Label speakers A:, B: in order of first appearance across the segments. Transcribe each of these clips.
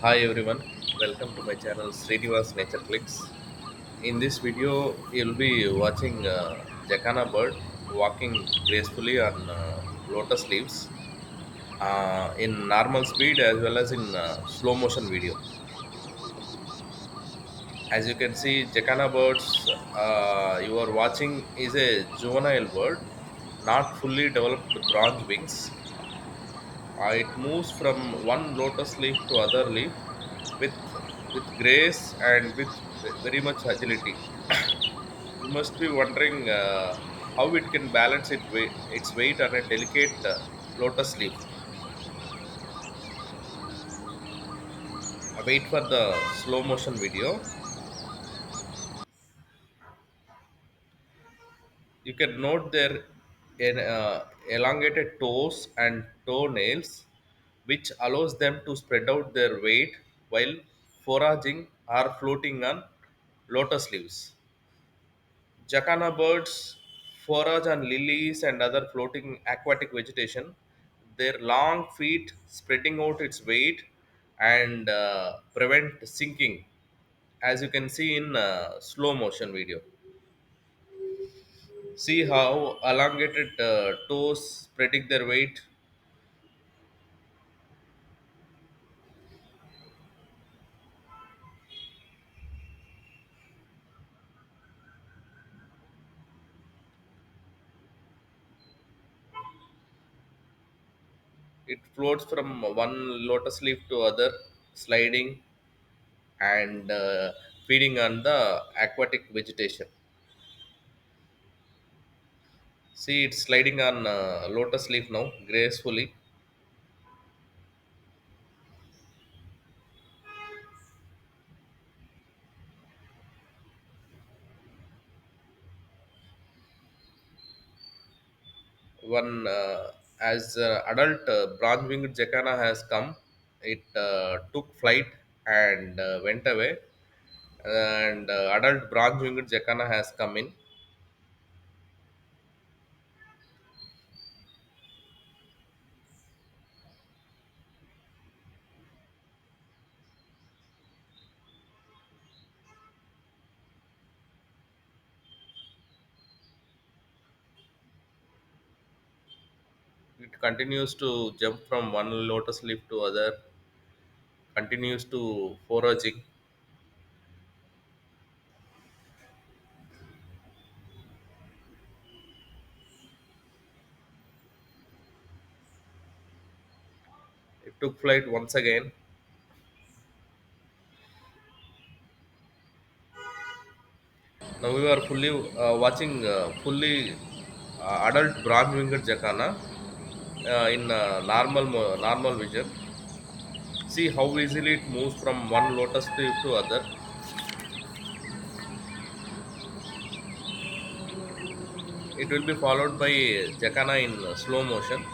A: Hi everyone, welcome to my channel Srinivas Nature Clicks. In this video, you'll be watching Jacana bird walking gracefully on lotus leaves in normal speed as well as in slow motion video. As you can see, Jacana birds you are watching is a juvenile bird, not fully developed bronze wings. It moves from one lotus leaf to other leaf with grace and with very much agility. You must be wondering how it can balance its weight on a delicate lotus leaf. Wait for the slow motion video. You can note their elongated toes and toenails, which allows them to spread out their weight while foraging or floating on lotus leaves. Jacana birds forage on lilies and other floating aquatic vegetation. Their long feet spreading out its weight and prevent sinking, as you can see in slow motion video. See how elongated toes spreading their weight. It floats from one lotus leaf to other, sliding and feeding on the aquatic vegetation. See, it's sliding on lotus leaf now, gracefully. One as adult bronze-winged jacana has come. It took flight and went away, and adult bronze-winged jacana has come in. It continues to jump from one lotus leaf to other, continues to foraging. It took flight once again. Now we are fully watching fully adult bronze-winged jacana in normal vision. See how easily it moves from one lotus leaf to other. It will be followed by Jacana in slow motion.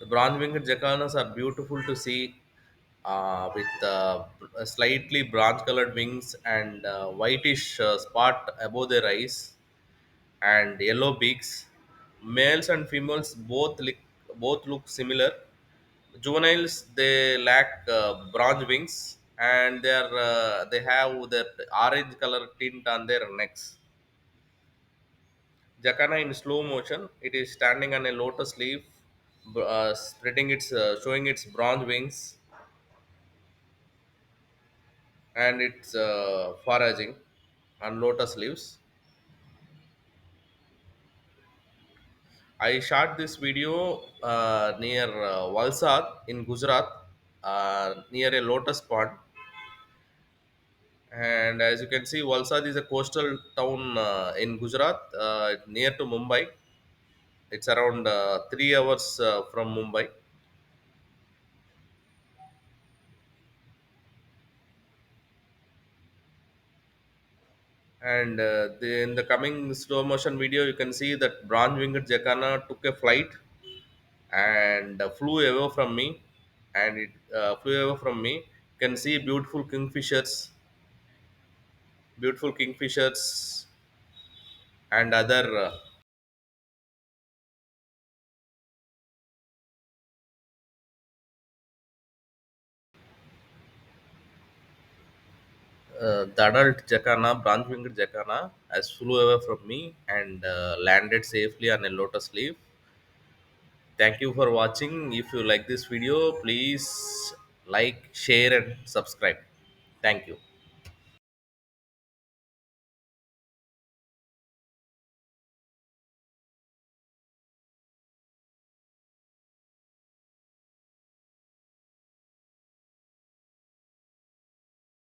A: The bronze-winged jacanas are beautiful to see with slightly bronze-colored wings and whitish spot above their eyes and yellow beaks. Males and females both look similar. Juveniles they lack bronze wings and they have that orange color tint on their necks. Jacana in slow motion. It is standing on a lotus leaf, showing its bronze wings, and it's foraging on lotus leaves. I shot this video near Valsad in Gujarat, near a lotus pond. And as you can see, Valsad is a coastal town in Gujarat, near to Mumbai. It's around 3 hours from Mumbai. And in the coming slow motion video, you can see that bronze winged jacana took a flight and flew away from me. And it flew away from me. You can see beautiful kingfishers, and other The adult jacana, branch winged jacana, has flew away from me and landed safely on a lotus leaf. Thank you for watching. If you like this video, please like, share, and subscribe. Thank you.